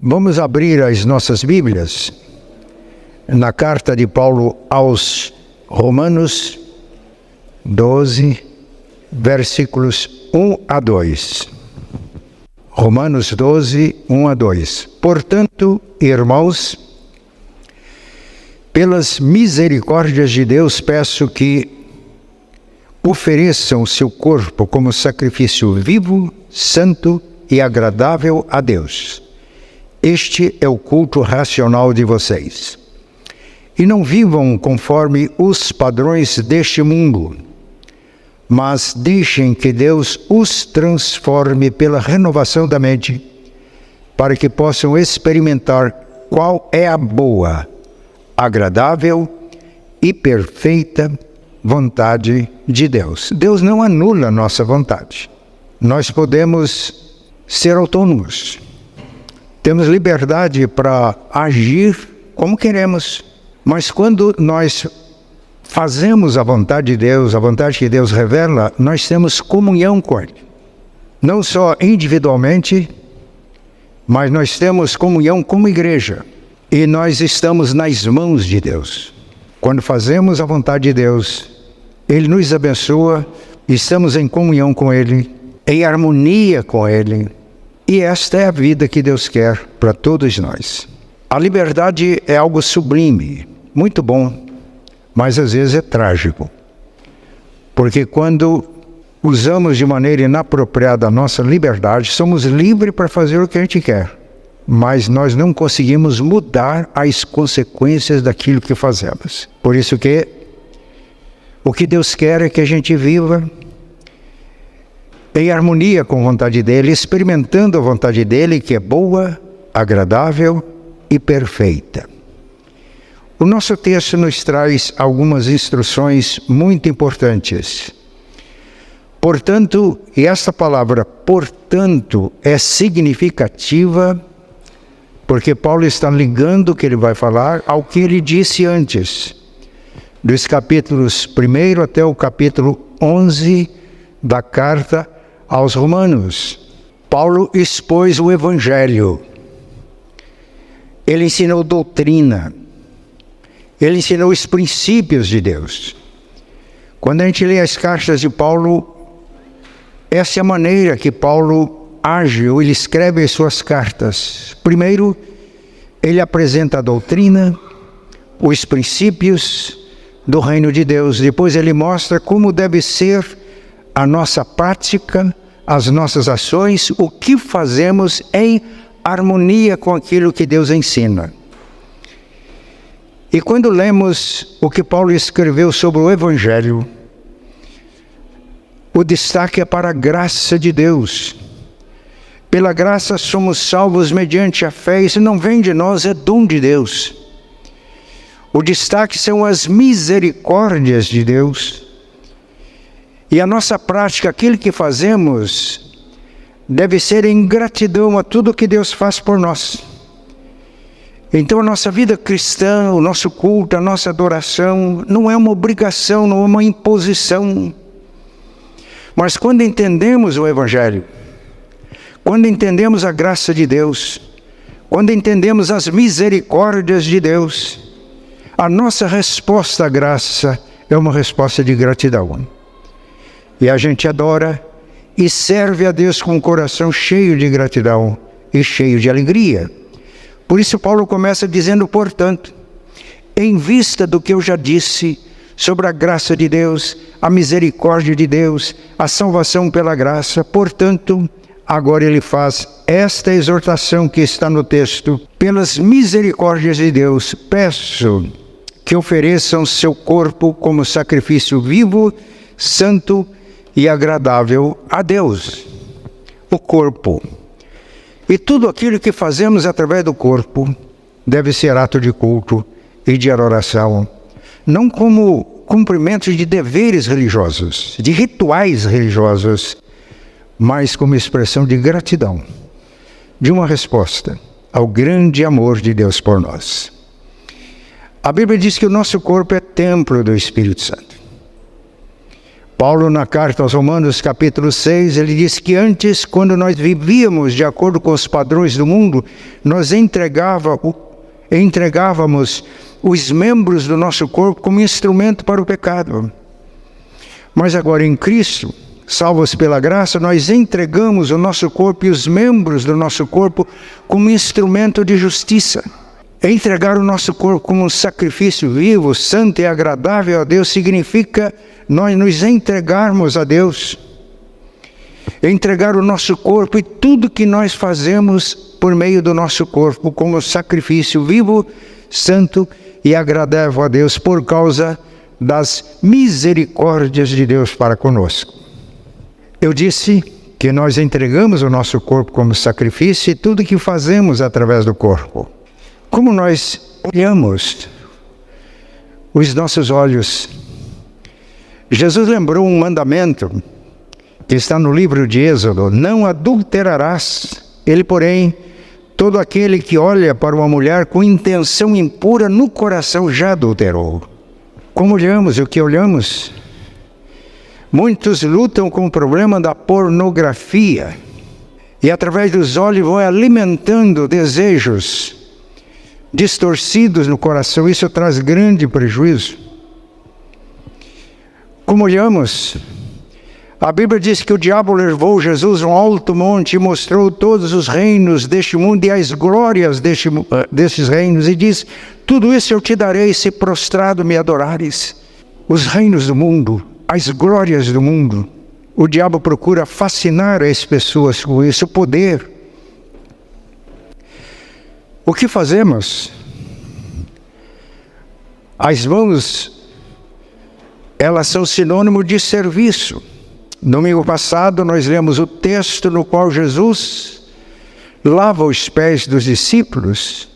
Vamos abrir as nossas Bíblias na carta de Paulo aos Romanos 12, versículos 1 a 2. Romanos 12, 1 a 2. Portanto, irmãos, pelas misericórdias de Deus, peço que ofereçam o seu corpo como sacrifício vivo, santo e agradável a Deus. Este é o culto racional de vocês. E não vivam conforme os padrões deste mundo, mas deixem que Deus os transforme pela renovação da mente, para que possam experimentar qual é a boa, agradável e perfeita vontade de Deus. Deus não anula a nossa vontade. Nós podemos ser autônomos. Temos liberdade para agir como queremos. Mas quando nós fazemos a vontade de Deus, a vontade que Deus revela, nós temos comunhão com Ele. Não só individualmente, mas nós temos comunhão como igreja. E nós estamos nas mãos de Deus. Quando fazemos a vontade de Deus, Ele nos abençoa, estamos em comunhão com Ele, em harmonia com Ele. E esta é a vida que Deus quer para todos nós. A liberdade é algo sublime, muito bom, mas às vezes é trágico. Porque quando usamos de maneira inapropriada a nossa liberdade, somos livres para fazer o que a gente quer. Mas nós não conseguimos mudar as consequências daquilo que fazemos. Por isso que o que Deus quer é que a gente viva em harmonia com a vontade dEle, experimentando a vontade dEle, que é boa, agradável e perfeita. O nosso texto nos traz algumas instruções muito importantes. Portanto, e essa palavra portanto é significativa, porque Paulo está ligando o que ele vai falar ao que ele disse antes, dos capítulos 1 até o capítulo 11 da carta aos Romanos. Paulo expôs o Evangelho, ele ensinou doutrina, ele ensinou os princípios de Deus. Quando a gente lê as cartas de Paulo, essa é a maneira que Paulo age, ou ele escreve as suas cartas. Primeiro, ele apresenta a doutrina, os princípios do reino de Deus. Depois ele mostra como deve ser a nossa prática, as nossas ações, o que fazemos em harmonia com aquilo que Deus ensina. E quando lemos o que Paulo escreveu sobre o Evangelho, o destaque é para a graça de Deus. Pela graça somos salvos mediante a fé, isso não vem de nós, é dom de Deus. O destaque são as misericórdias de Deus. E a nossa prática, aquilo que fazemos, deve ser em gratidão a tudo que Deus faz por nós. Então a nossa vida cristã, o nosso culto, a nossa adoração, não é uma obrigação, não é uma imposição. Mas quando entendemos o Evangelho, quando entendemos a graça de Deus, quando entendemos as misericórdias de Deus, a nossa resposta à graça é uma resposta de gratidão. E a gente adora e serve a Deus com um coração cheio de gratidão e cheio de alegria. Por isso Paulo começa dizendo, portanto, em vista do que eu já disse sobre a graça de Deus, a misericórdia de Deus, a salvação pela graça, portanto, agora ele faz esta exortação que está no texto. Pelas misericórdias de Deus, peço que ofereçam seu corpo como sacrifício vivo, santo e agradável a Deus. O corpo. E tudo aquilo que fazemos através do corpo deve ser ato de culto e de adoração, não como cumprimento de deveres religiosos, de rituais religiosos, mas como expressão de gratidão, de uma resposta ao grande amor de Deus por nós. A Bíblia diz que o nosso corpo é templo do Espírito Santo. Paulo, na carta aos Romanos, capítulo 6, ele diz que antes, quando nós vivíamos de acordo com os padrões do mundo, nós entregávamos os membros do nosso corpo como instrumento para o pecado. Mas agora em Cristo, salvos pela graça, nós entregamos o nosso corpo e os membros do nosso corpo como instrumento de justiça. Entregar o nosso corpo como um sacrifício vivo, santo e agradável a Deus significa nós nos entregarmos a Deus. Entregar o nosso corpo e tudo que nós fazemos por meio do nosso corpo como sacrifício vivo, santo e agradável a Deus por causa das misericórdias de Deus para conosco. Eu disse que nós entregamos o nosso corpo como sacrifício e tudo que fazemos através do corpo. Como nós olhamos os nossos olhos. Jesus lembrou um mandamento que está no livro de Êxodo: não adulterarás. Ele, porém, todo aquele que olha para uma mulher com intenção impura no coração já adulterou. Como olhamos e o que olhamos? Muitos lutam com o problema da pornografia e através dos olhos vão alimentando desejos distorcidos no coração. Isso traz grande prejuízo. Como olhamos? A Bíblia diz que o diabo levou Jesus a um alto monte e mostrou todos os reinos deste mundo e as glórias desses reinos, e diz: tudo isso eu te darei se prostrado me adorares. Os reinos do mundo, as glórias do mundo. O diabo procura fascinar as pessoas com isso, o poder. O que fazemos? As mãos, elas são sinônimo de serviço. Domingo passado nós lemos o texto no qual Jesus lava os pés dos discípulos.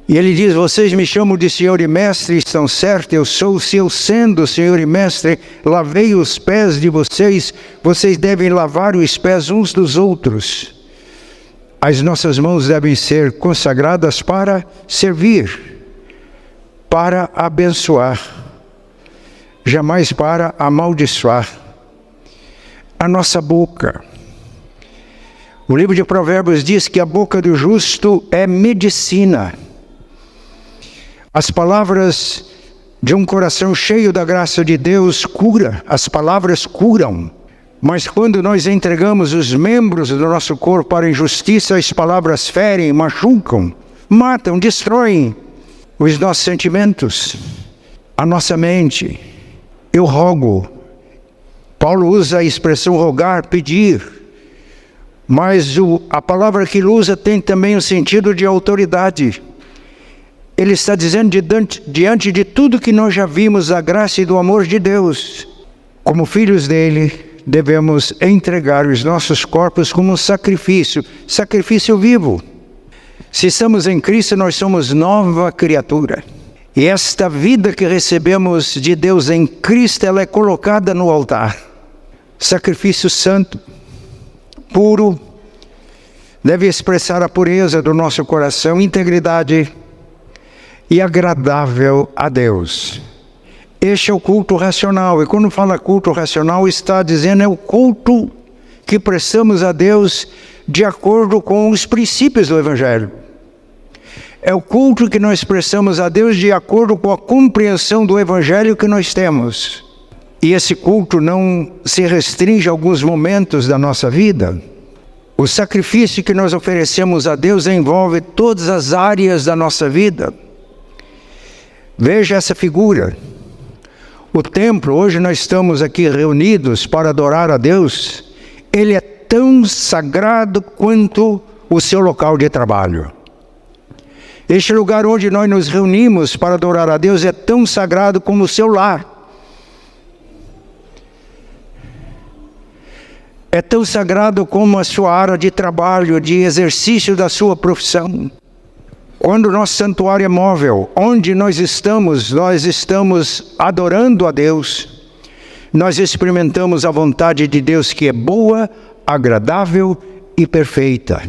E ele diz: vocês me chamam de Senhor e Mestre, e estão certos, eu sou. Se eu sendo Senhor e Mestre, lavei os pés de vocês, vocês devem lavar os pés uns dos outros. As nossas mãos devem ser consagradas para servir, para abençoar, jamais para amaldiçoar. A nossa boca. O livro de Provérbios diz que a boca do justo é medicina. As palavras de um coração cheio da graça de Deus cura. As palavras curam. Mas quando nós entregamos os membros do nosso corpo para a injustiça, as palavras ferem, machucam, matam, destroem os nossos sentimentos, a nossa mente. Eu rogo. Paulo usa a expressão rogar, pedir. Mas a palavra que ele usa tem também o sentido de autoridade. Ele está dizendo diante de tudo que nós já vimos, a graça e do amor de Deus, como filhos dele, devemos entregar os nossos corpos como um sacrifício vivo. Se estamos em Cristo, nós somos nova criatura. E esta vida que recebemos de Deus em Cristo, ela é colocada no altar. Sacrifício santo, puro, deve expressar a pureza do nosso coração, integridade e agradável a Deus. Este é o culto racional. E quando fala culto racional, está dizendo é o culto que prestamos a Deus de acordo com os princípios do Evangelho. É o culto que nós prestamos a Deus de acordo com a compreensão do Evangelho que nós temos. E esse culto não se restringe a alguns momentos da nossa vida. O sacrifício que nós oferecemos a Deus envolve todas as áreas da nossa vida. Veja essa figura. O templo, hoje nós estamos aqui reunidos para adorar a Deus. Ele é tão sagrado quanto o seu local de trabalho. Este lugar onde nós nos reunimos para adorar a Deus é tão sagrado como o seu lar. É tão sagrado como a sua área de trabalho, de exercício da sua profissão. Quando o nosso santuário é móvel, onde nós estamos adorando a Deus, nós experimentamos a vontade de Deus que é boa, agradável e perfeita.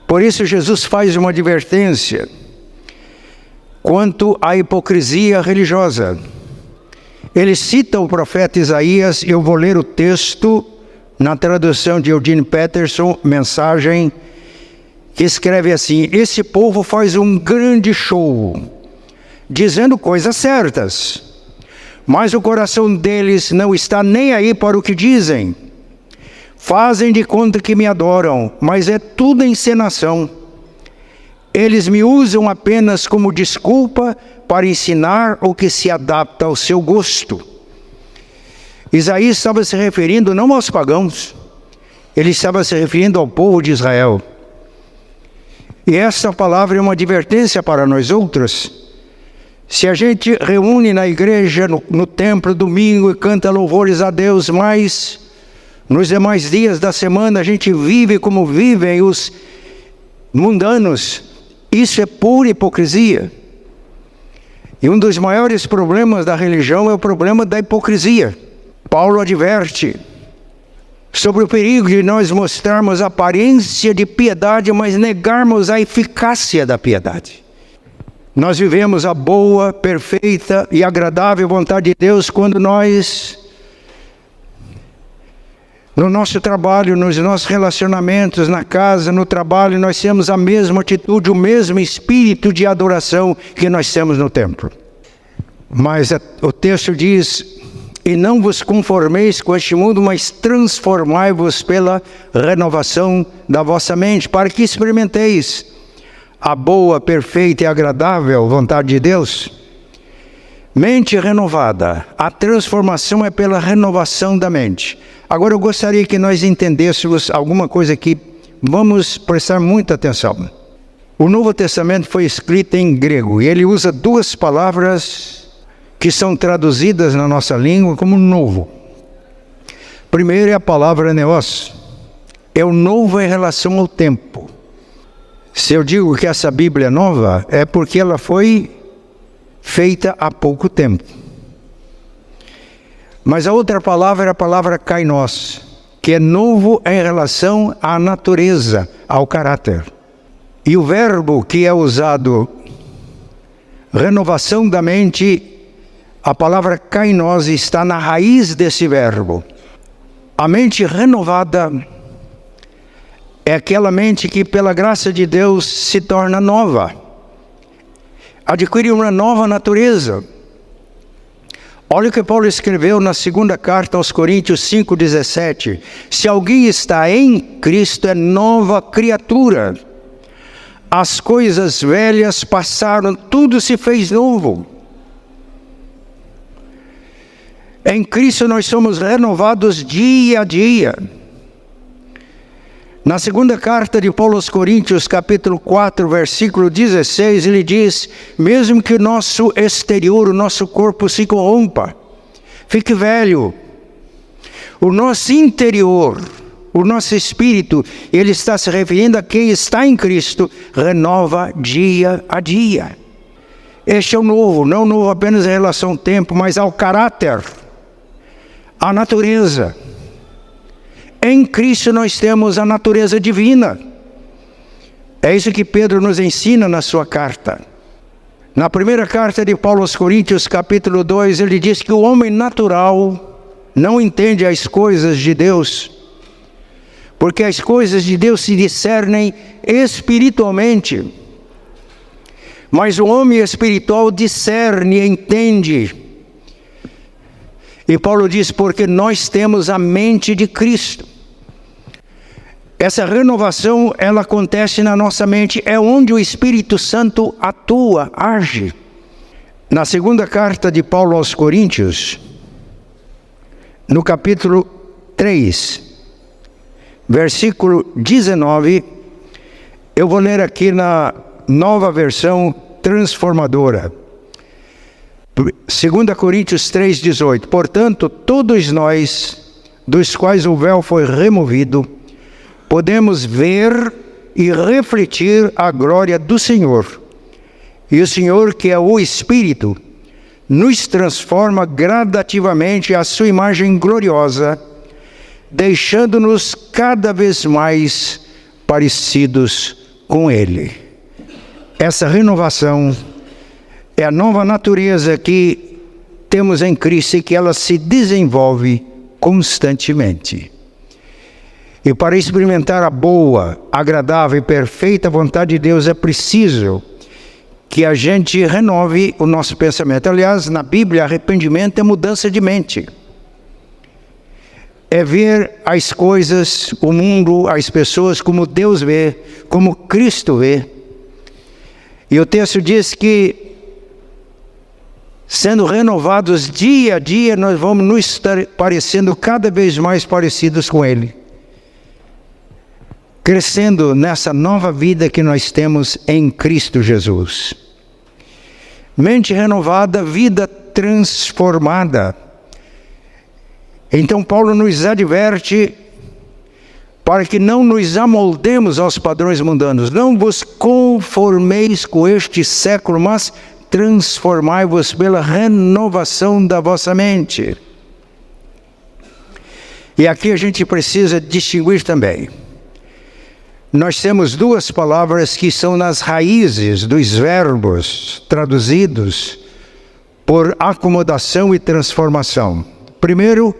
Por isso Jesus faz uma advertência quanto à hipocrisia religiosa. Ele cita o profeta Isaías. Eu vou ler o texto na tradução de Eugene Peterson, mensagem, que escreve assim: esse povo faz um grande show, dizendo coisas certas, mas o coração deles não está nem aí para o que dizem. Fazem de conta que me adoram, mas é tudo encenação. Eles me usam apenas como desculpa para ensinar o que se adapta ao seu gosto. Isaías estava se referindo não aos pagãos, ele estava se referindo ao povo de Israel. E esta palavra é uma advertência para nós outros. Se a gente reúne na igreja, no templo, domingo, e canta louvores a Deus, mas nos demais dias da semana a gente vive como vivem os mundanos, isso é pura hipocrisia. E um dos maiores problemas da religião é o problema da hipocrisia. Paulo adverte sobre o perigo de nós mostrarmos aparência de piedade, mas negarmos a eficácia da piedade. Nós vivemos a boa, perfeita e agradável vontade de Deus quando nós, no nosso trabalho, nos nossos relacionamentos, na casa, no trabalho, nós temos a mesma atitude, o mesmo espírito de adoração que nós temos no templo. Mas o texto diz: e não vos conformeis com este mundo, mas transformai-vos pela renovação da vossa mente, para que experimenteis a boa, perfeita e agradável vontade de Deus. Mente renovada. A transformação é pela renovação da mente. Agora eu gostaria que nós entendêssemos alguma coisa aqui. Vamos prestar muita atenção. O Novo Testamento foi escrito em grego e ele usa duas palavras que são traduzidas na nossa língua como novo. Primeiro é a palavra neos. É o novo em relação ao tempo. Se eu digo que essa Bíblia é nova, é porque ela foi feita há pouco tempo. Mas a outra palavra é a palavra kainos, que é novo em relação à natureza, ao caráter. E o verbo que é usado, renovação da mente, a palavra kainos está na raiz desse verbo. A mente renovada é aquela mente que, pela graça de Deus, se torna nova. Adquire uma nova natureza. Olha o que Paulo escreveu na segunda carta aos Coríntios 5,17. Se alguém está em Cristo, é nova criatura. As coisas velhas passaram, tudo se fez novo. Em Cristo nós somos renovados dia a dia. Na segunda carta de Paulo aos Coríntios, capítulo 4, versículo 16, ele diz: mesmo que o nosso exterior, o nosso corpo se corrompa, fique velho, o nosso interior, o nosso espírito, ele está se referindo a quem está em Cristo, renova dia a dia. Este é o novo, não novo apenas em relação ao tempo, mas ao caráter, à natureza. Em Cristo nós temos a natureza divina. É isso que Pedro nos ensina na sua carta. Na primeira carta de Paulo aos Coríntios, capítulo 2, ele diz que o homem natural não entende as coisas de Deus, porque as coisas de Deus se discernem espiritualmente. Mas o homem espiritual discerne, entende. E Paulo diz: porque nós temos a mente de Cristo. Essa renovação, ela acontece na nossa mente, é onde o Espírito Santo atua, age. Na segunda carta de Paulo aos Coríntios, no capítulo 3, versículo 19, eu vou ler aqui na nova versão transformadora. 2 Coríntios 3,18. Portanto, todos nós, dos quais o véu foi removido, podemos ver e refletir a glória do Senhor. E o Senhor, que é o Espírito, nos transforma gradativamente à sua imagem gloriosa, deixando-nos cada vez mais parecidos com Ele. Essa renovação é a nova natureza que temos em Cristo e que ela se desenvolve constantemente. E para experimentar a boa, agradável e perfeita vontade de Deus é preciso que a gente renove o nosso pensamento. Aliás, na Bíblia, arrependimento é mudança de mente. É ver as coisas, o mundo, as pessoas como Deus vê, como Cristo vê. E o texto diz que, sendo renovados dia a dia, nós vamos nos estar parecendo cada vez mais parecidos com Ele. Crescendo nessa nova vida que nós temos em Cristo Jesus. Mente renovada, vida transformada. Então Paulo nos adverte para que não nos amoldemos aos padrões mundanos. Não vos conformeis com este século, mas transformai-vos pela renovação da vossa mente. E aqui a gente precisa distinguir também. Nós temos duas palavras que são nas raízes dos verbos traduzidos por acomodação e transformação. Primeiro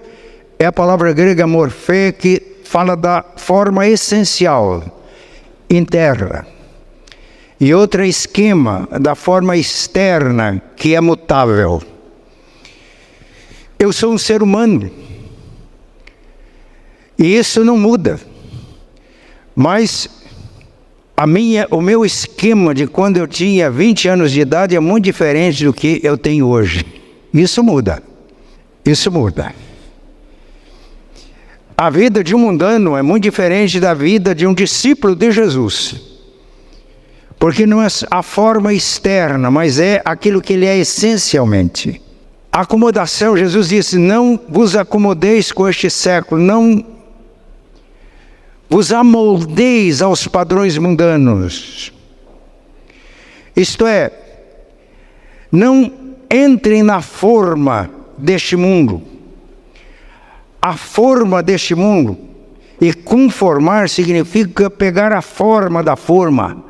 é a palavra grega morfé, que fala da forma essencial, interna. E outra é esquema, da forma externa, que é mutável. Eu sou um ser humano. E isso não muda. Mas o meu esquema de quando eu tinha 20 anos de idade é muito diferente do que eu tenho hoje. Isso muda. Isso muda. A vida de um mundano é muito diferente da vida de um discípulo de Jesus. Porque não é a forma externa, mas é aquilo que ele é essencialmente. A acomodação, Jesus disse, não vos acomodeis com este século, não vos amoldeis aos padrões mundanos. Isto é, não entrem na forma deste mundo. A forma deste mundo, e conformar significa pegar a forma da forma.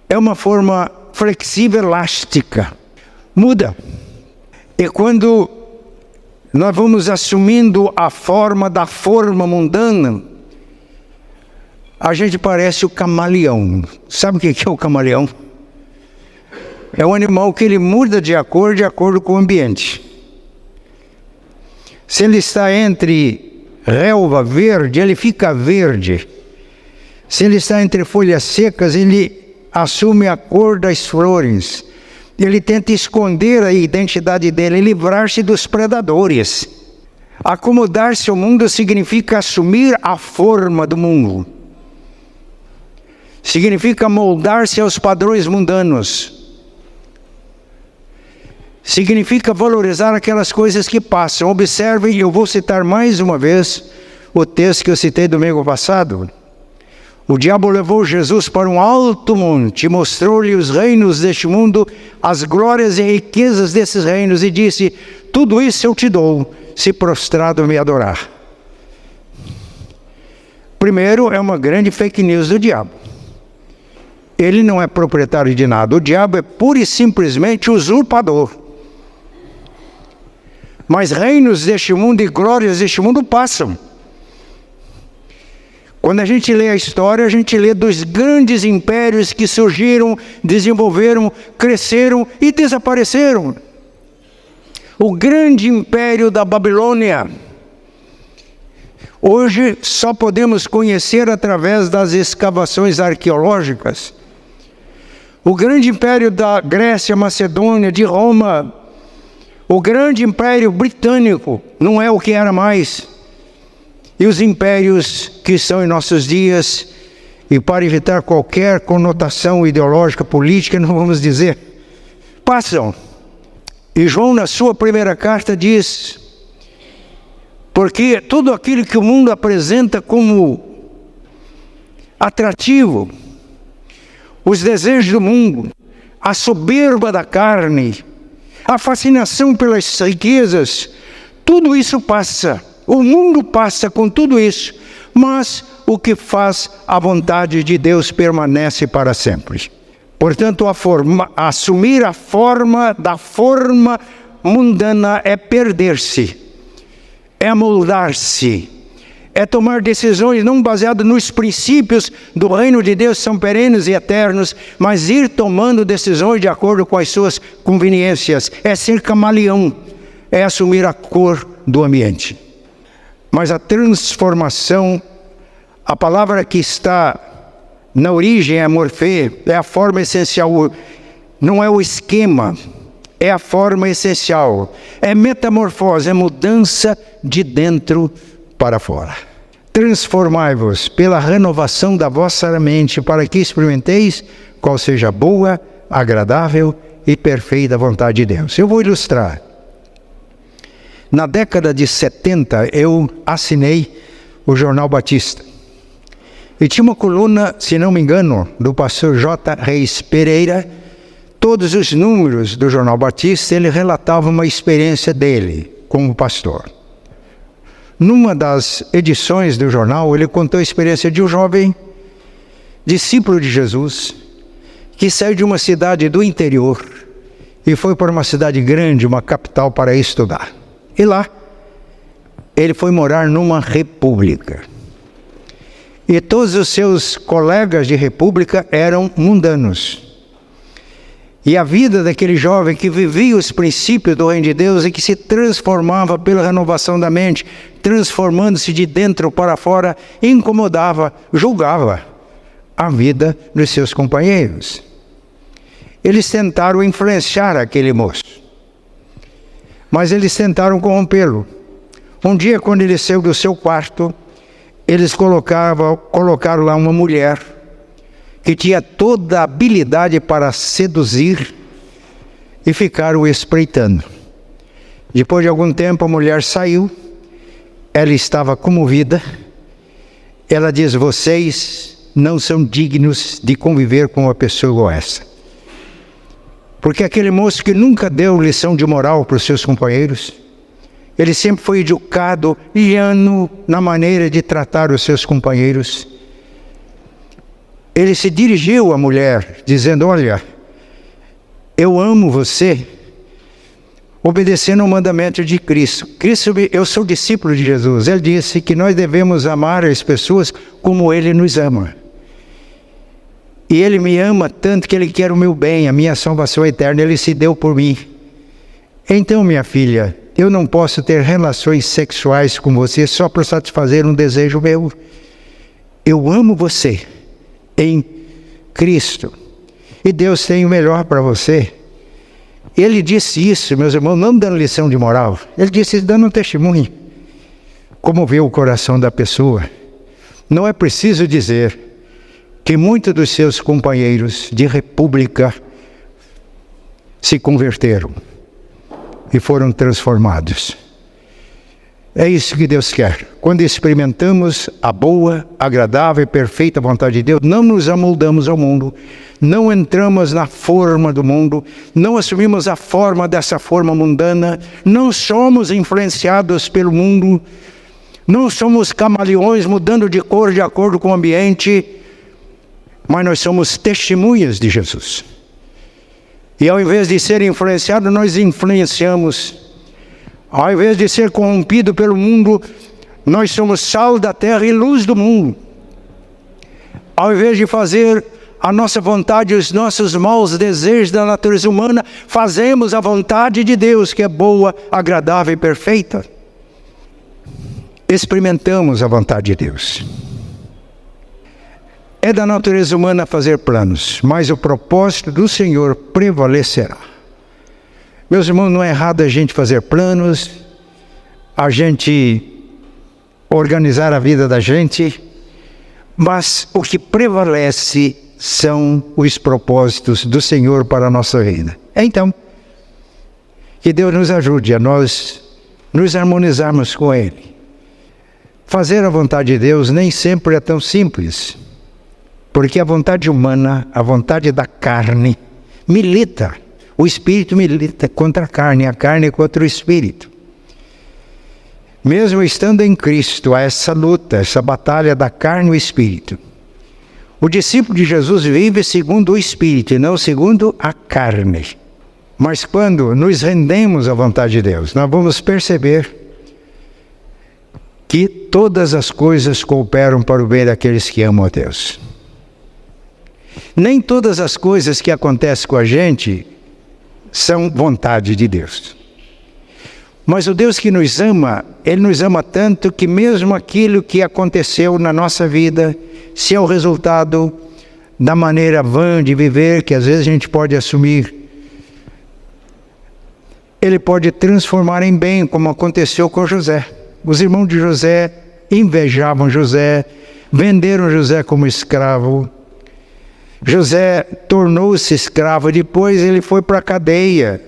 É uma forma flexível, elástica. Muda. E quando nós vamos assumindo a forma da forma mundana, a gente parece o camaleão. Sabe o que é o camaleão? É um animal que ele muda de acordo com o ambiente. Se ele está entre relva verde, ele fica verde. Se ele está entre folhas secas, ele assume a cor das flores. Ele tenta esconder a identidade dele e livrar-se dos predadores. Acomodar-se ao mundo significa assumir a forma do mundo. Significa moldar-se aos padrões mundanos. Significa valorizar aquelas coisas que passam. Observem, eu vou citar mais uma vez o texto que eu citei domingo passado. O diabo levou Jesus para um alto monte e mostrou-lhe os reinos deste mundo, as glórias e riquezas desses reinos, e disse, tudo isso eu te dou, se prostrado me adorar. Primeiro, é uma grande fake news do diabo. Ele não é proprietário de nada. O diabo é pura e simplesmente usurpador. Mas reinos deste mundo e glórias deste mundo passam. Quando a gente lê a história, a gente lê dos grandes impérios que surgiram, desenvolveram, cresceram e desapareceram. O grande império da Babilônia, hoje só podemos conhecer através das escavações arqueológicas. O grande império da Grécia, Macedônia, de Roma, o grande império britânico, não é o que era mais. E os impérios que são em nossos dias, e para evitar qualquer conotação ideológica, política, não vamos dizer, passam. E João, na sua primeira carta, diz, porque tudo aquilo que o mundo apresenta como atrativo, os desejos do mundo, a soberba da carne, a fascinação pelas riquezas, tudo isso passa. O mundo passa com tudo isso, mas o que faz a vontade de Deus permanece para sempre. Portanto, assumir a forma da forma mundana é perder-se, é amoldar-se, é tomar decisões não baseadas nos princípios do reino de Deus, que são perenes e eternos, mas ir tomando decisões de acordo com as suas conveniências. É ser camaleão, é assumir a cor do ambiente. Mas a transformação, a palavra que está na origem é morfê, é a forma essencial, não é o esquema, é a forma essencial, é metamorfose, é mudança de dentro para fora. Transformai-vos pela renovação da vossa mente, para que experimenteis qual seja a boa, agradável e perfeita vontade de Deus. Eu vou ilustrar. Na década de 70, eu assinei o Jornal Batista. E tinha uma coluna, se não me engano, do pastor J. Reis Pereira. Todos os números do Jornal Batista, ele relatava uma experiência dele como pastor. Numa das edições do jornal, ele contou a experiência de um jovem discípulo de Jesus, que saiu de uma cidade do interior e foi para uma cidade grande, uma capital, para estudar. E lá, ele foi morar numa república. E todos os seus colegas de república eram mundanos. E a vida daquele jovem que vivia os princípios do reino de Deus e que se transformava pela renovação da mente, transformando-se de dentro para fora, incomodava, julgava a vida dos seus companheiros. Eles tentaram influenciar aquele moço, mas eles tentaram corrompê-lo. Um dia, quando ele saiu do seu quarto, eles colocaram lá uma mulher que tinha toda a habilidade para seduzir e ficaram espreitando. Depois de algum tempo, a mulher saiu, ela estava comovida, ela diz: vocês não são dignos de conviver com uma pessoa igual essa. Porque aquele moço que nunca deu lição de moral para os seus companheiros, ele sempre foi educado, liano na maneira de tratar os seus companheiros. Ele se dirigiu à mulher, dizendo: olha, eu amo você, obedecendo ao mandamento de Cristo. Eu sou discípulo de Jesus. Ele disse que nós devemos amar as pessoas como Ele nos ama. E Ele me ama tanto que Ele quer o meu bem, a minha salvação eterna. Ele se deu por mim. Então, minha filha, eu não posso ter relações sexuais com você só para satisfazer um desejo meu. Eu amo você em Cristo. E Deus tem o melhor para você. Ele disse isso, meus irmãos, não dando lição de moral. Ele disse isso dando um testemunho. Comoveu o coração da pessoa. Não é preciso dizer que muitos dos seus companheiros de república se converteram e foram transformados. É isso que Deus quer. Quando experimentamos a boa, agradável e perfeita vontade de Deus, não nos amoldamos ao mundo, não entramos na forma do mundo, não assumimos a forma dessa forma mundana, não somos influenciados pelo mundo, não somos camaleões mudando de cor de acordo com o ambiente, mas nós somos testemunhas de Jesus. E ao invés de ser influenciado, nós influenciamos. Ao invés de ser corrompido pelo mundo, nós somos sal da terra e luz do mundo. Ao invés de fazer a nossa vontade, os nossos maus desejos da natureza humana, fazemos a vontade de Deus, que é boa, agradável e perfeita. Experimentamos a vontade de Deus. É da natureza humana fazer planos, mas o propósito do Senhor prevalecerá. Meus irmãos, não é errado a gente fazer planos, a gente organizar a vida da gente, mas o que prevalece são os propósitos do Senhor para a nossa vida. Então, que Deus nos ajude a nós nos harmonizarmos com Ele. Fazer a vontade de Deus nem sempre é tão simples, porque a vontade humana, a vontade da carne, milita. O Espírito milita contra a carne contra o Espírito. Mesmo estando em Cristo, há essa luta, essa batalha da carne e o Espírito. O discípulo de Jesus vive segundo o Espírito e não segundo a carne. Mas quando nos rendemos à vontade de Deus, nós vamos perceber que todas as coisas cooperam para o bem daqueles que amam a Deus. Nem todas as coisas que acontecem com a gente são vontade de Deus. Mas o Deus que nos ama, Ele nos ama tanto que mesmo aquilo que aconteceu na nossa vida, se é o resultado da maneira vã de viver, que às vezes a gente pode assumir, Ele pode transformar em bem, como aconteceu com José. Os irmãos de José invejavam José, venderam José como escravo. José tornou-se escravo, depois ele foi para a cadeia.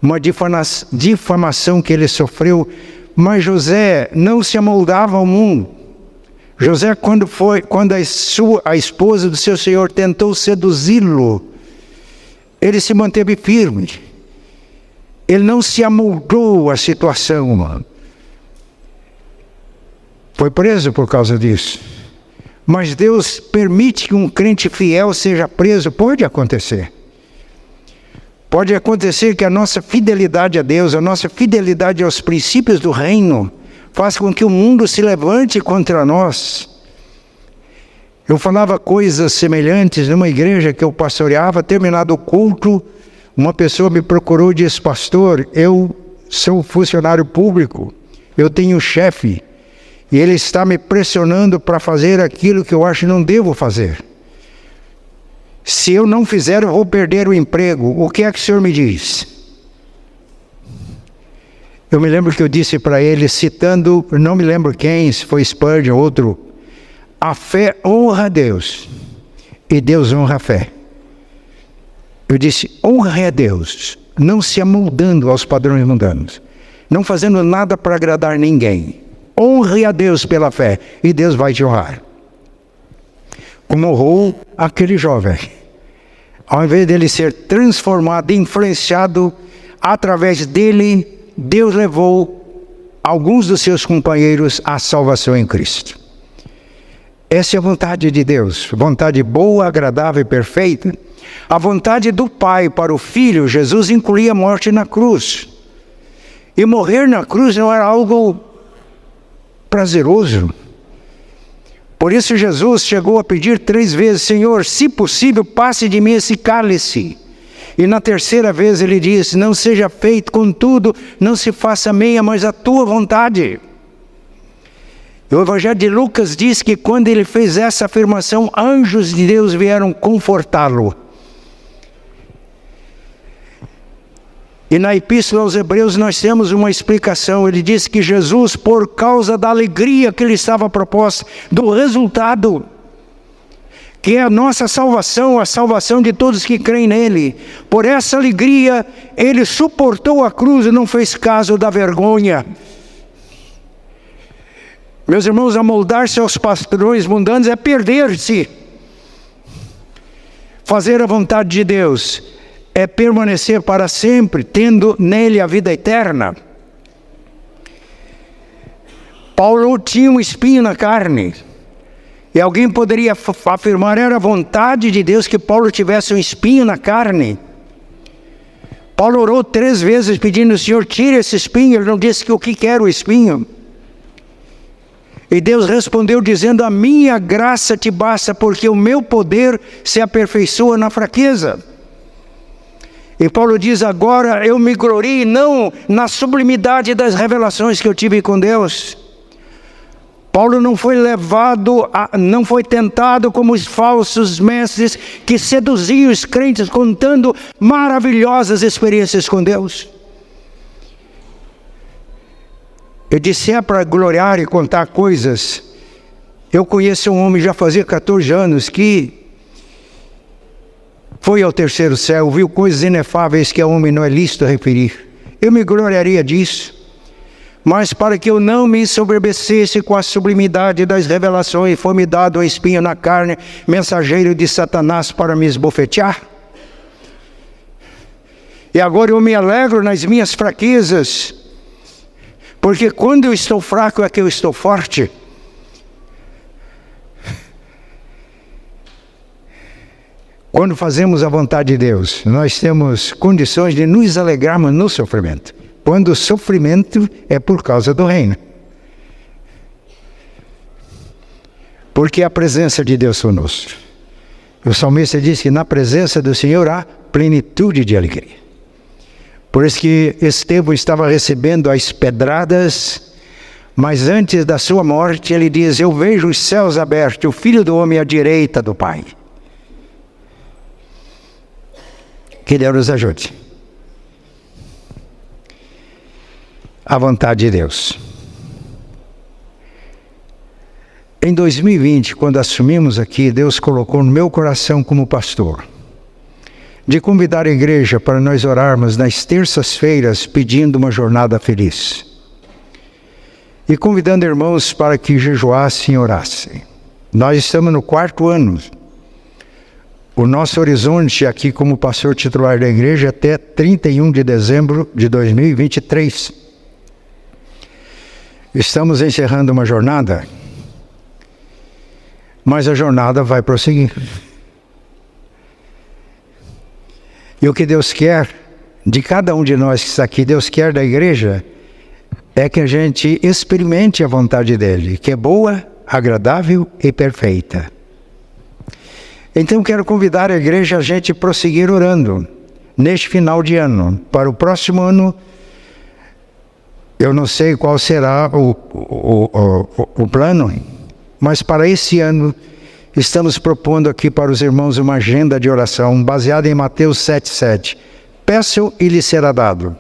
Uma difamação que ele sofreu, mas José não se amoldava ao mundo. José, quando a esposa do seu senhor tentou seduzi-lo, ele se manteve firme. Ele não se amoldou à situação, mano. Foi preso por causa disso. Mas Deus permite que um crente fiel seja preso, pode acontecer. Pode acontecer que a nossa fidelidade a Deus, a nossa fidelidade aos princípios do reino, faça com que o mundo se levante contra nós. Eu falava coisas semelhantes numa igreja que eu pastoreava, terminado o culto, uma pessoa me procurou e disse: pastor, eu sou funcionário público, eu tenho chefe, e ele está me pressionando para fazer aquilo que eu acho que não devo fazer. Se eu não fizer, eu vou perder o emprego. O que é que o senhor me diz? Eu me lembro que eu disse para ele, citando, não me lembro quem, se foi Spurgeon ou outro: a fé honra a Deus, e Deus honra a fé. Eu disse: honre a Deus, não se amoldando aos padrões mundanos, não fazendo nada para agradar ninguém. Honre a Deus pela fé, e Deus vai te honrar. Como honrou aquele jovem. Ao invés dele ser transformado, influenciado, através dele, Deus levou alguns dos seus companheiros à salvação em Cristo. Essa é a vontade de Deus, vontade boa, agradável e perfeita. A vontade do Pai para o Filho, Jesus incluía a morte na cruz. E morrer na cruz não era algo prazeroso. Por isso Jesus chegou a pedir 3 vezes: Senhor, se possível, passe de mim esse cálice. E na terceira vez ele disse: não seja feito, contudo, não se faça a minha, mas a tua vontade. O Evangelho de Lucas diz que quando ele fez essa afirmação, anjos de Deus vieram confortá-lo. E na Epístola aos Hebreus nós temos uma explicação. Ele diz que Jesus, por causa da alegria que lhe estava proposta, do resultado, que é a nossa salvação, a salvação de todos que creem nele, por essa alegria, ele suportou a cruz e não fez caso da vergonha. Meus irmãos, amoldar-se aos padrões mundanos é perder-se. Fazer a vontade de Deus é permanecer para sempre, tendo nele a vida eterna. Paulo tinha um espinho na carne. E alguém poderia afirmar: era a vontade de Deus que Paulo tivesse um espinho na carne. Paulo orou 3 vezes pedindo: Senhor, tire esse espinho. Ele não disse que o que quer o espinho. E Deus respondeu dizendo: a minha graça te basta, porque o meu poder se aperfeiçoa na fraqueza. E Paulo diz: agora eu me glorio não na sublimidade das revelações que eu tive com Deus. Paulo não foi não foi tentado como os falsos mestres que seduziam os crentes contando maravilhosas experiências com Deus. Eu disse: é para gloriar e contar coisas. Eu conheço um homem, já fazia 14 anos, que foi ao terceiro céu, viu coisas inefáveis que a homem não é lícito referir. Eu me gloriaria disso. Mas para que eu não me ensoberbecesse com a sublimidade das revelações, foi-me dado um espinho na carne, mensageiro de Satanás para me esbofetear. E agora eu me alegro nas minhas fraquezas, porque quando eu estou fraco é que eu estou forte. Quando fazemos a vontade de Deus, nós temos condições de nos alegrarmos no sofrimento. Quando o sofrimento é por causa do reino. Porque a presença de Deus conosco. O salmista diz que na presença do Senhor há plenitude de alegria. Por isso que Estevão estava recebendo as pedradas, mas antes da sua morte ele diz: eu vejo os céus abertos, o Filho do Homem à direita do Pai. Que Deus nos ajude. A vontade de Deus. Em 2020, quando assumimos aqui, Deus colocou no meu coração como pastor, de convidar a igreja para nós orarmos nas terças-feiras pedindo uma jornada feliz. E convidando irmãos para que jejuassem e orassem. Nós estamos no 4º ano. O nosso horizonte aqui como pastor titular da igreja é até 31 de dezembro de 2023. Estamos encerrando uma jornada, mas a jornada vai prosseguir. E o que Deus quer de cada um de nós que está aqui, Deus quer da igreja, é que a gente experimente a vontade dEle, que é boa, agradável e perfeita. Então quero convidar a igreja a gente prosseguir orando neste final de ano. Para o próximo ano, eu não sei qual será o plano, mas para esse ano estamos propondo aqui para os irmãos uma agenda de oração baseada em Mateus 7,7. Peçam e lhes será dado.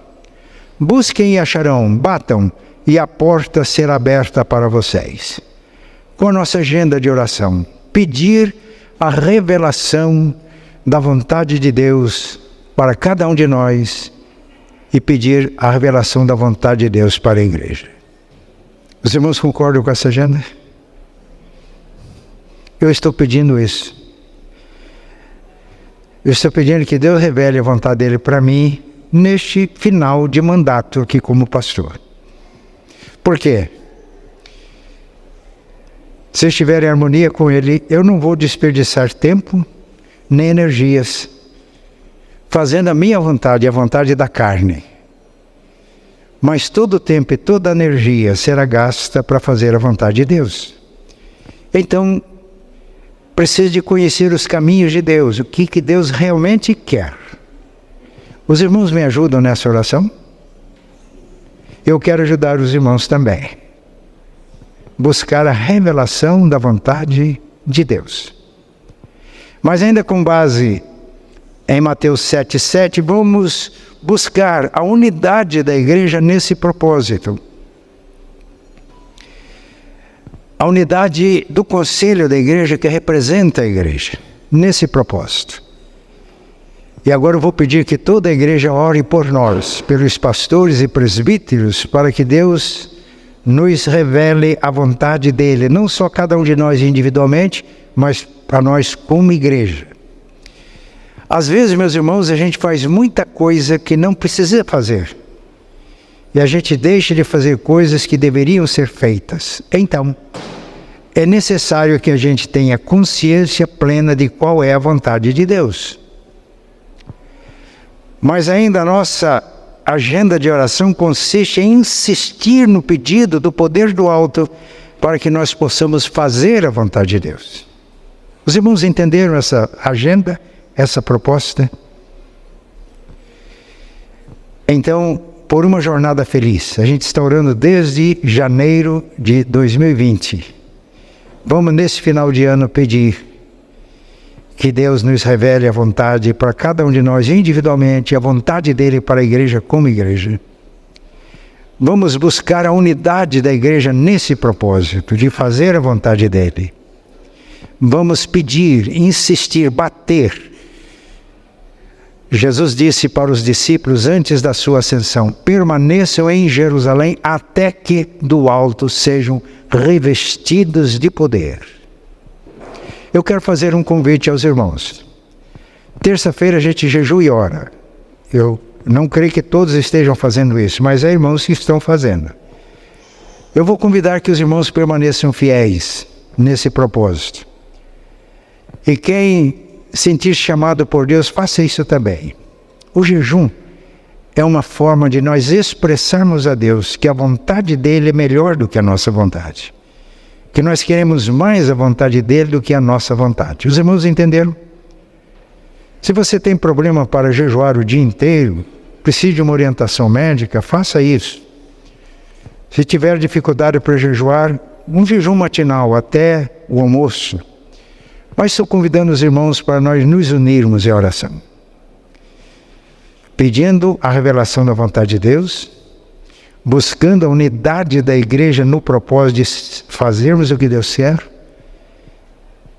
Busquem e acharão, batam e a porta será aberta para vocês. Com a nossa agenda de oração, pedir a revelação da vontade de Deus para cada um de nós e pedir a revelação da vontade de Deus para a igreja. Os irmãos concordam com essa agenda? Eu estou pedindo isso. Eu estou pedindo que Deus revele a vontade dEle para mim neste final de mandato aqui como pastor. Por quê? Se eu estiver em harmonia com Ele, eu não vou desperdiçar tempo nem energias fazendo a minha vontade, a vontade da carne. Mas todo o tempo e toda a energia será gasta para fazer a vontade de Deus. Então, preciso de conhecer os caminhos de Deus, o que Deus realmente quer. Os irmãos me ajudam nessa oração? Eu quero ajudar os irmãos também. Buscar a revelação da vontade de Deus. Mas ainda com base em Mateus 7,7, vamos buscar a unidade da igreja nesse propósito. A unidade do conselho da igreja que representa a igreja, nesse propósito. E agora eu vou pedir que toda a igreja ore por nós, pelos pastores e presbíteros, para que Deus nos revele a vontade dEle, não só cada um de nós individualmente, mas para nós como igreja. Às vezes, meus irmãos, a gente faz muita coisa que não precisa fazer. E a gente deixa de fazer coisas que deveriam ser feitas. Então, é necessário que a gente tenha consciência plena de qual é a vontade de Deus. Mas ainda a nossa agenda de oração consiste em insistir no pedido do poder do alto para que nós possamos fazer a vontade de Deus. Os irmãos entenderam essa agenda, essa proposta? Então, por uma jornada feliz, a gente está orando desde janeiro de 2020. Vamos nesse final de ano pedir que Deus nos revele a vontade para cada um de nós individualmente, a vontade dEle para a igreja como igreja. Vamos buscar a unidade da igreja nesse propósito, de fazer a vontade dEle. Vamos pedir, insistir, bater. Jesus disse para os discípulos antes da sua ascensão: permaneçam em Jerusalém até que do alto sejam revestidos de poder. Eu quero fazer um convite aos irmãos. Terça-feira a gente jejua e ora. Eu não creio que todos estejam fazendo isso, mas há irmãos que estão fazendo. Eu vou convidar que os irmãos permaneçam fiéis nesse propósito. E quem sentir chamado por Deus, faça isso também. O jejum é uma forma de nós expressarmos a Deus que a vontade dele é melhor do que a nossa vontade. Que nós queremos mais a vontade dele do que a nossa vontade. Os irmãos entenderam? Se você tem problema para jejuar o dia inteiro, precisa de uma orientação médica, faça isso. Se tiver dificuldade para jejuar, um jejum matinal até o almoço. Mas estou convidando os irmãos para nós nos unirmos em oração, pedindo a revelação da vontade de Deus, buscando a unidade da igreja no propósito de fazermos o que Deus quer,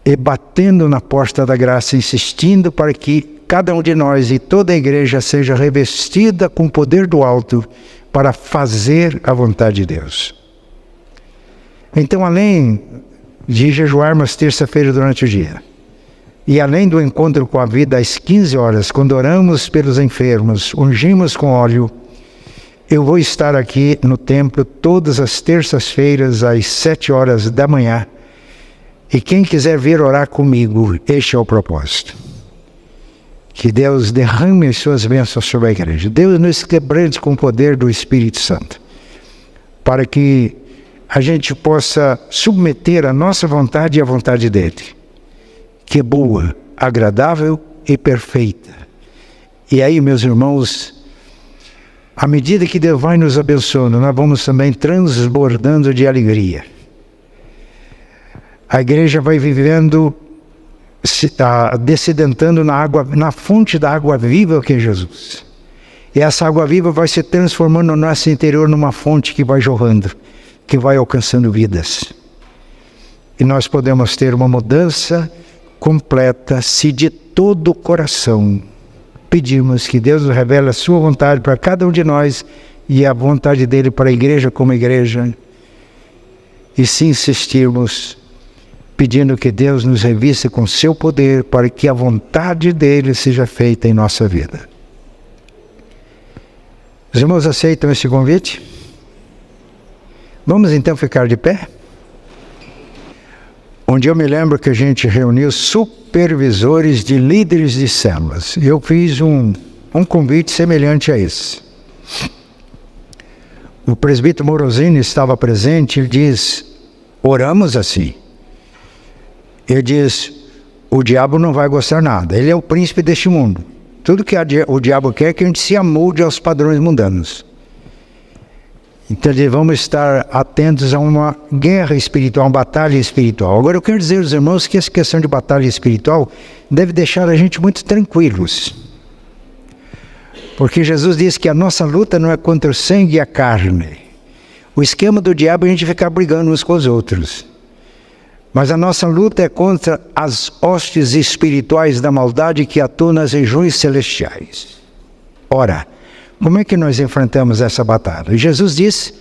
e batendo na porta da graça, insistindo para que cada um de nós e toda a igreja seja revestida com o poder do alto para fazer a vontade de Deus. Então, além de jejuarmos terça-feira durante o dia, e além do encontro com a vida às 15 horas, quando oramos pelos enfermos, ungimos com óleo, eu vou estar aqui no templo todas as terças-feiras às 7 horas da manhã. E quem quiser vir orar comigo, este é o propósito. Que Deus derrame as suas bênçãos sobre a igreja. Deus nos quebrante com o poder do Espírito Santo, para que a gente possa submeter a nossa vontade à vontade dele, que é boa, agradável e perfeita. E aí, meus irmãos, à medida que Deus vai nos abençoando, nós vamos também transbordando de alegria. A igreja vai vivendo, descedentando na fonte da água viva que é Jesus. E essa água viva vai se transformando no nosso interior numa fonte que vai jorrando, que vai alcançando vidas. E nós podemos ter uma mudança completa se de todo o coração pedimos que Deus nos revele a sua vontade para cada um de nós e a vontade dele para a igreja como igreja. E se insistirmos, pedindo que Deus nos revista com seu poder para que a vontade dele seja feita em nossa vida. Os irmãos aceitam esse convite? Vamos então ficar de pé? Um dia eu me lembro que a gente reuniu supervisores de líderes de células. Eu fiz um convite semelhante a esse. O presbítero Morosini estava presente, ele diz, oramos assim. Ele diz, o diabo não vai gostar nada, ele é o príncipe deste mundo. Tudo que o diabo quer é que a gente se amolde aos padrões mundanos. Então vamos estar atentos a uma guerra espiritual, uma batalha espiritual. Agora eu quero dizer aos irmãos que essa questão de batalha espiritual deve deixar a gente muito tranquilos. Porque Jesus disse que a nossa luta não é contra o sangue e a carne. O esquema do diabo é a gente ficar brigando uns com os outros. Mas a nossa luta é contra as hostes espirituais da maldade que atuam nas regiões celestiais. Ora, como é que nós enfrentamos essa batalha? Jesus disse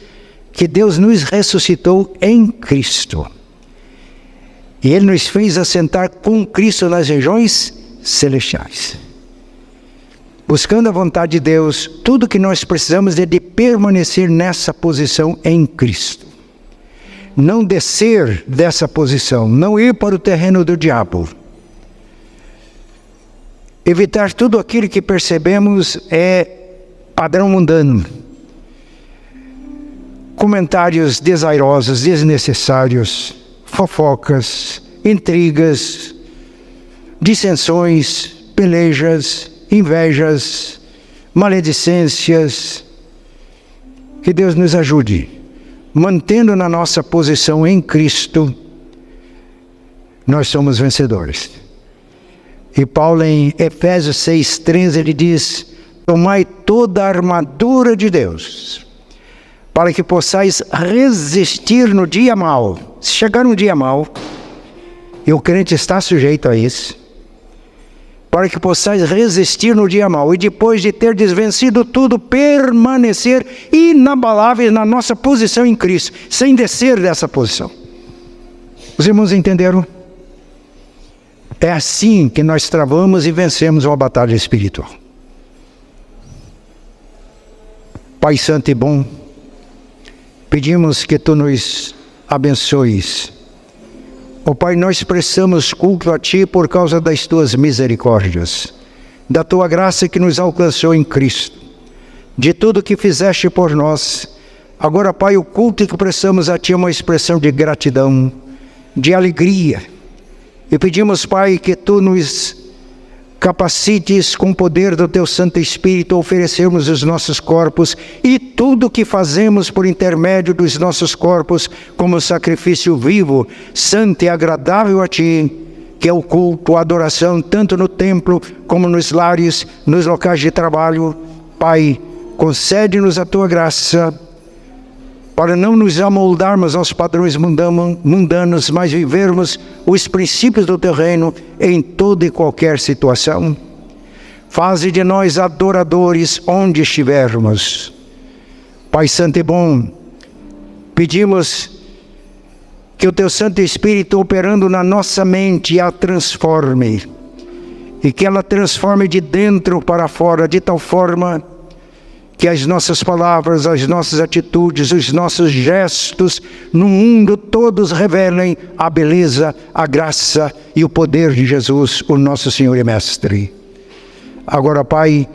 que Deus nos ressuscitou em Cristo. E Ele nos fez assentar com Cristo nas regiões celestiais. Buscando a vontade de Deus, tudo que nós precisamos é de permanecer nessa posição em Cristo. Não descer dessa posição, não ir para o terreno do diabo. Evitar tudo aquilo que percebemos é padrão mundano. Comentários desairosos, desnecessários, fofocas, intrigas, dissensões, pelejas, invejas, maledicências. Que Deus nos ajude. Mantendo na nossa posição em Cristo, nós somos vencedores. E Paulo em Efésios 6:13 ele diz, tomai toda a armadura de Deus, para que possais resistir no dia mau. Se chegar um dia mau, e o crente está sujeito a isso, para que possais resistir no dia mau, e depois de ter desvencido tudo, permanecer inabaláveis na nossa posição em Cristo, sem descer dessa posição. Os irmãos entenderam? É assim que nós travamos e vencemos uma batalha espiritual. Pai Santo e bom, pedimos que Tu nos abençoes Ó Pai, nós prestamos culto a Ti por causa das Tuas misericórdias, da Tua graça que nos alcançou em Cristo, de tudo que fizeste por nós. Agora, Pai, o culto que prestamos a Ti é uma expressão de gratidão, de alegria. E pedimos, Pai, que Tu nos capacites com o poder do Teu Santo Espírito a oferecermos os nossos corpos e tudo o que fazemos por intermédio dos nossos corpos como sacrifício vivo, santo e agradável a Ti, que é o culto, a adoração, tanto no templo como nos lares, nos locais de trabalho. Pai, concede-nos a Tua graça para não nos amoldarmos aos padrões mundanos, mas vivermos os princípios do Teu reino em toda e qualquer situação. Faze de nós adoradores onde estivermos. Pai Santo e bom, pedimos que o Teu Santo Espírito, operando na nossa mente, a transforme, e que ela transforme de dentro para fora, de tal forma que as nossas palavras, as nossas atitudes, os nossos gestos no mundo todos revelem a beleza, a graça e o poder de Jesus, o nosso Senhor e Mestre. Agora, Pai,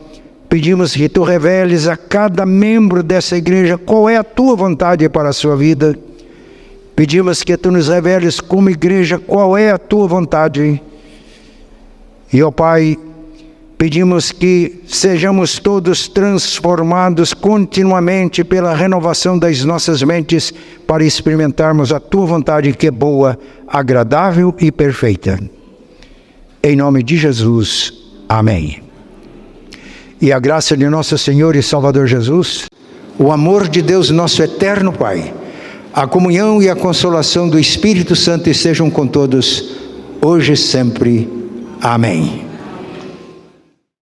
pedimos que Tu reveles a cada membro dessa igreja qual é a Tua vontade para a sua vida. Pedimos que Tu nos reveles como igreja qual é a Tua vontade. E, ó Pai, pedimos que sejamos todos transformados continuamente pela renovação das nossas mentes para experimentarmos a Tua vontade que é boa, agradável e perfeita. Em nome de Jesus, amém. E a graça de nosso Senhor e Salvador Jesus, o amor de Deus, nosso eterno Pai, a comunhão e a consolação do Espírito Santo estejam com todos, hoje e sempre. Amém.